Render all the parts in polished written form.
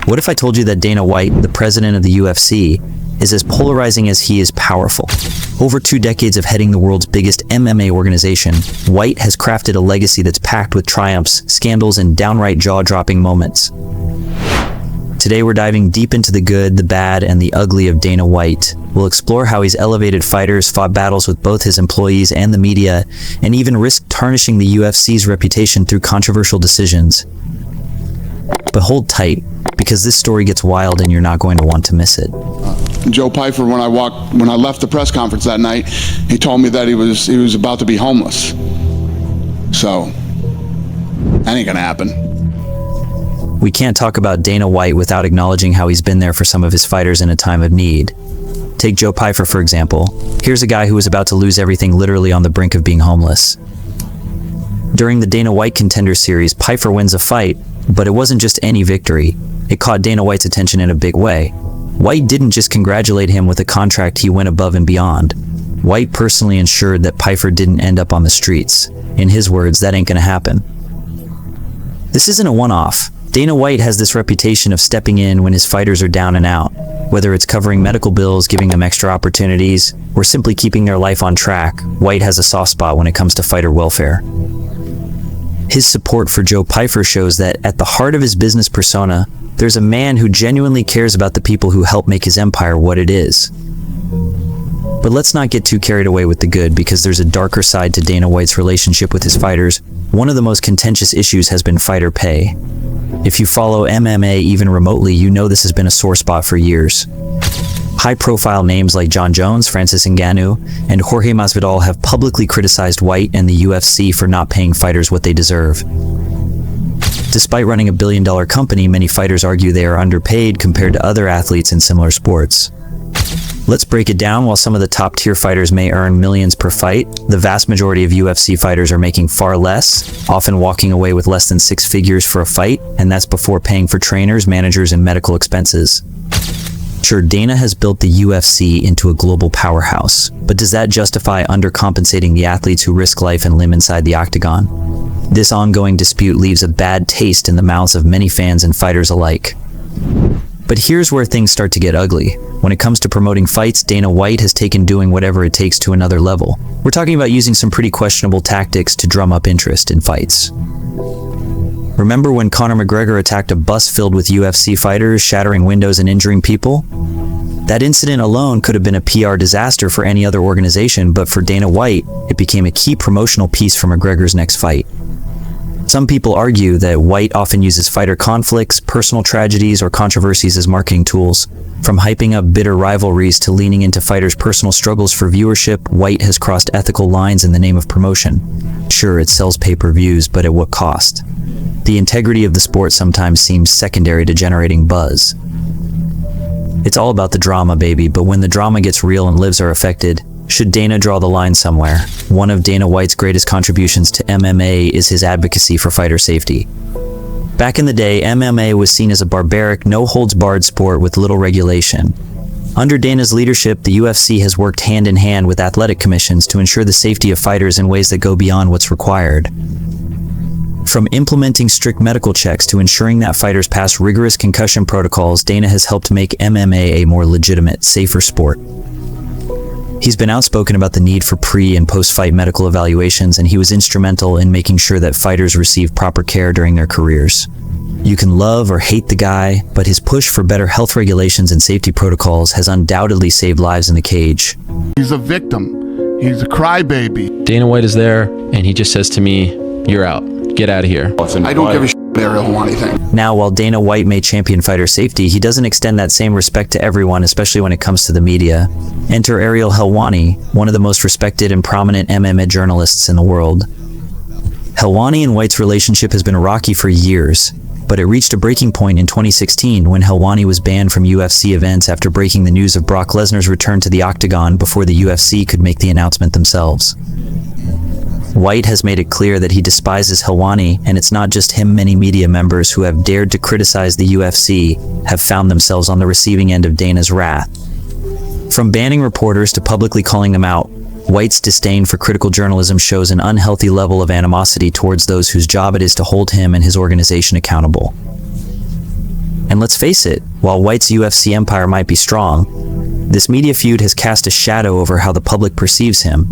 What if I told you that Dana White, the president of the UFC, is as polarizing as he is powerful? Over 2 decades of heading the world's biggest MMA organization, White has crafted a legacy that's packed with triumphs, scandals, and downright jaw-dropping moments. Today we're diving deep into the good, the bad, and the ugly of Dana White. We'll explore how he's elevated fighters, fought battles with both his employees and the media, and even risked tarnishing the UFC's reputation through controversial decisions. But hold tight, because this story gets wild and you're not going to want to miss it. Joe Pyfer, when I left the press conference that night, he told me that he was about to be homeless. So, that ain't gonna happen. We can't talk about Dana White without acknowledging how he's been there for some of his fighters in a time of need. Take Joe Pyfer, for example. Here's a guy who was about to lose everything, literally on the brink of being homeless. During the Dana White Contender Series, Pyfer wins a fight, but it wasn't just any victory. It caught Dana White's attention in a big way. White didn't just congratulate him with a contract, he went above and beyond. White personally ensured that Pyfer didn't end up on the streets. In his words, that ain't gonna happen. This isn't a one-off. Dana White has this reputation of stepping in when his fighters are down and out, whether it's covering medical bills, giving them extra opportunities, or simply keeping their life on track. White has a soft spot when it comes to fighter welfare. His support for Joe Pyfer shows that at the heart of his business persona, there's a man who genuinely cares about the people who help make his empire what it is. But let's not get too carried away with the good, because there's a darker side to Dana White's relationship with his fighters. One of the most contentious issues has been fighter pay. If you follow MMA even remotely, you know this has been a sore spot for years. High-profile names like John Jones, Francis Ngannou, and Jorge Masvidal have publicly criticized White and the UFC for not paying fighters what they deserve. Despite running a billion-dollar company, many fighters argue they are underpaid compared to other athletes in similar sports. Let's break it down. While some of the top-tier fighters may earn millions per fight, the vast majority of UFC fighters are making far less, often walking away with less than 6 figures for a fight, and that's before paying for trainers, managers, and medical expenses. Sure, Dana has built the UFC into a global powerhouse, but does that justify undercompensating the athletes who risk life and limb inside the Octagon? This ongoing dispute leaves a bad taste in the mouths of many fans and fighters alike. But here's where things start to get ugly. When it comes to promoting fights, Dana White has taken doing whatever it takes to another level. We're talking about using some pretty questionable tactics to drum up interest in fights. Remember when Conor McGregor attacked a bus filled with UFC fighters, shattering windows and injuring people? That incident alone could have been a PR disaster for any other organization, but for Dana White, it became a key promotional piece for McGregor's next fight. Some people argue that White often uses fighter conflicts, personal tragedies, or controversies as marketing tools. From hyping up bitter rivalries to leaning into fighters' personal struggles for viewership, White has crossed ethical lines in the name of promotion. Sure, it sells pay-per-views, but at what cost? The integrity of the sport sometimes seems secondary to generating buzz. It's all about the drama, baby, but when the drama gets real and lives are affected, should Dana draw the line somewhere? One of Dana White's greatest contributions to MMA is his advocacy for fighter safety. Back in the day, MMA was seen as a barbaric, no-holds-barred sport with little regulation. Under Dana's leadership, the UFC has worked hand-in-hand with athletic commissions to ensure the safety of fighters in ways that go beyond what's required. From implementing strict medical checks to ensuring that fighters pass rigorous concussion protocols, Dana has helped make MMA a more legitimate, safer sport. He's been outspoken about the need for pre- and post-fight medical evaluations, and he was instrumental in making sure that fighters receive proper care during their careers. You can love or hate the guy, but his push for better health regulations and safety protocols has undoubtedly saved lives in the cage. He's a victim. He's a crybaby. Dana White is there, and he just says to me, "You're out. Get out of here." I don't give a shit about Ariel Helwani thing. Now, while Dana White may champion fighter safety, he doesn't extend that same respect to everyone, especially when it comes to the media. Enter Ariel Helwani, one of the most respected and prominent MMA journalists in the world. Helwani and White's relationship has been rocky for years, but it reached a breaking point in 2016 when Helwani was banned from UFC events after breaking the news of Brock Lesnar's return to the Octagon before the UFC could make the announcement themselves. White has made it clear that he despises Helwani, and it's not just him. Many media members who have dared to criticize the UFC have found themselves on the receiving end of Dana's wrath. From banning reporters to publicly calling them out, White's disdain for critical journalism shows an unhealthy level of animosity towards those whose job it is to hold him and his organization accountable. And let's face it, while White's UFC empire might be strong, this media feud has cast a shadow over how the public perceives him.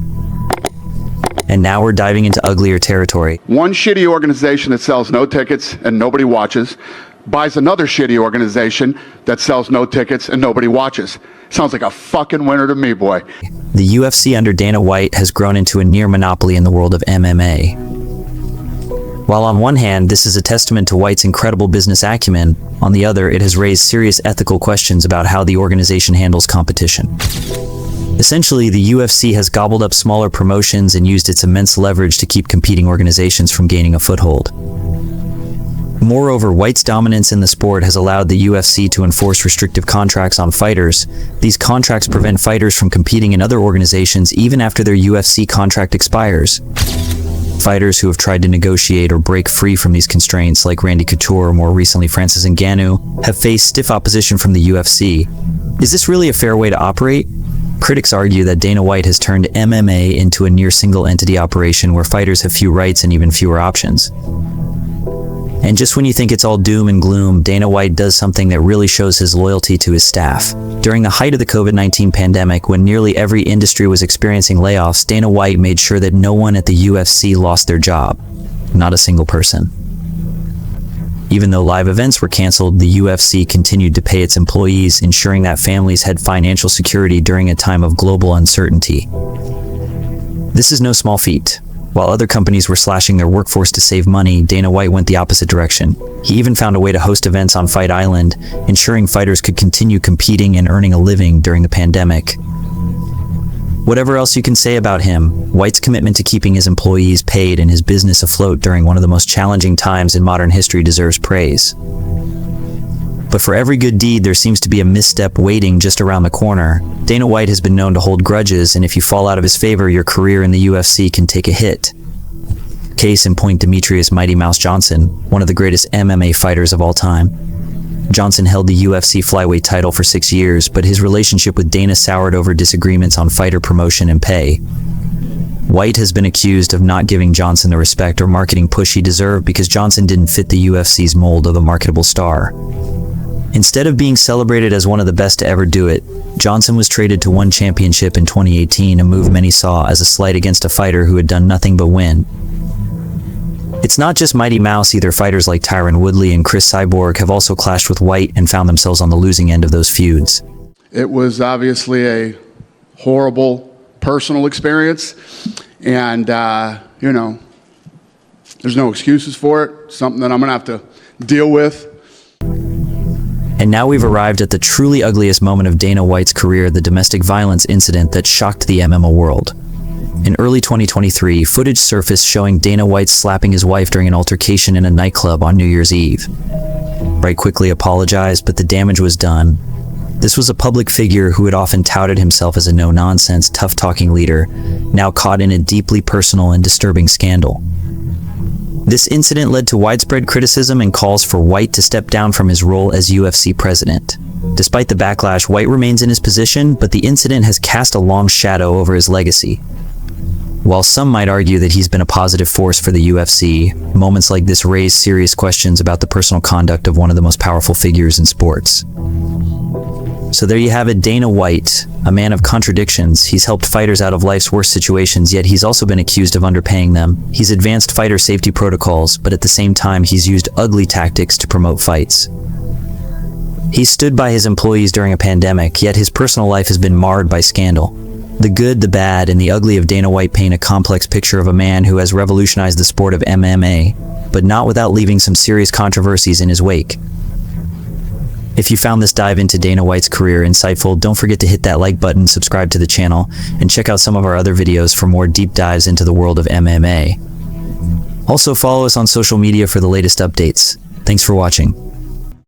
And now we're diving into uglier territory. One shitty organization that sells no tickets and nobody watches buys another shitty organization that sells no tickets and nobody watches. Sounds like a fucking winner to me, boy. The UFC under Dana White has grown into a near monopoly in the world of MMA. While on one hand, this is a testament to White's incredible business acumen, on the other, it has raised serious ethical questions about how the organization handles competition. Essentially, the UFC has gobbled up smaller promotions and used its immense leverage to keep competing organizations from gaining a foothold. Moreover, White's dominance in the sport has allowed the UFC to enforce restrictive contracts on fighters. These contracts prevent fighters from competing in other organizations even after their UFC contract expires. Fighters who have tried to negotiate or break free from these constraints, like Randy Couture or more recently Francis Ngannou, have faced stiff opposition from the UFC. Is this really a fair way to operate? Critics argue that Dana White has turned MMA into a near single-entity operation where fighters have few rights and even fewer options. And just when you think it's all doom and gloom, Dana White does something that really shows his loyalty to his staff. During the height of the COVID-19 pandemic, when nearly every industry was experiencing layoffs, Dana White made sure that no one at the UFC lost their job. Not a single person. Even though live events were canceled, the UFC continued to pay its employees, ensuring that families had financial security during a time of global uncertainty. This is no small feat. While other companies were slashing their workforce to save money, Dana White went the opposite direction. He even found a way to host events on Fight Island, ensuring fighters could continue competing and earning a living during the pandemic. Whatever else you can say about him, White's commitment to keeping his employees paid and his business afloat during one of the most challenging times in modern history deserves praise. But for every good deed, there seems to be a misstep waiting just around the corner. Dana White has been known to hold grudges, and if you fall out of his favor, your career in the UFC can take a hit. Case in point, Demetrius Mighty Mouse Johnson, one of the greatest MMA fighters of all time. Johnson held the UFC flyweight title for 6 years, but his relationship with Dana soured over disagreements on fighter promotion and pay. White has been accused of not giving Johnson the respect or marketing push he deserved because Johnson didn't fit the UFC's mold of a marketable star. Instead of being celebrated as one of the best to ever do it, Johnson was traded to one championship in 2018, a move many saw as a slight against a fighter who had done nothing but win. It's not just Mighty Mouse either. Fighters like Tyron Woodley and Chris Cyborg have also clashed with White and found themselves on the losing end of those feuds. It was obviously a horrible personal experience, and, there's no excuses for it. Something that I'm going to have to deal with. And now we've arrived at the truly ugliest moment of Dana White's career, the domestic violence incident that shocked the MMA world. In early 2023, footage surfaced showing Dana White slapping his wife during an altercation in a nightclub on New Year's Eve. White quickly apologized, but the damage was done. This was a public figure who had often touted himself as a no-nonsense, tough-talking leader, now caught in a deeply personal and disturbing scandal. This incident led to widespread criticism and calls for White to step down from his role as UFC president. Despite the backlash, White remains in his position, but the incident has cast a long shadow over his legacy. While some might argue that he's been a positive force for the UFC, moments like this raise serious questions about the personal conduct of one of the most powerful figures in sports. So there you have it, Dana White, a man of contradictions. He's helped fighters out of life's worst situations, yet he's also been accused of underpaying them. He's advanced fighter safety protocols, but at the same time, he's used ugly tactics to promote fights. He's stood by his employees during a pandemic, yet his personal life has been marred by scandal. The good, the bad, and the ugly of Dana White paint a complex picture of a man who has revolutionized the sport of MMA, but not without leaving some serious controversies in his wake. If you found this dive into Dana White's career insightful, don't forget to hit that like button, subscribe to the channel, and check out some of our other videos for more deep dives into the world of MMA. Also follow us on social media for the latest updates. Thanks for watching.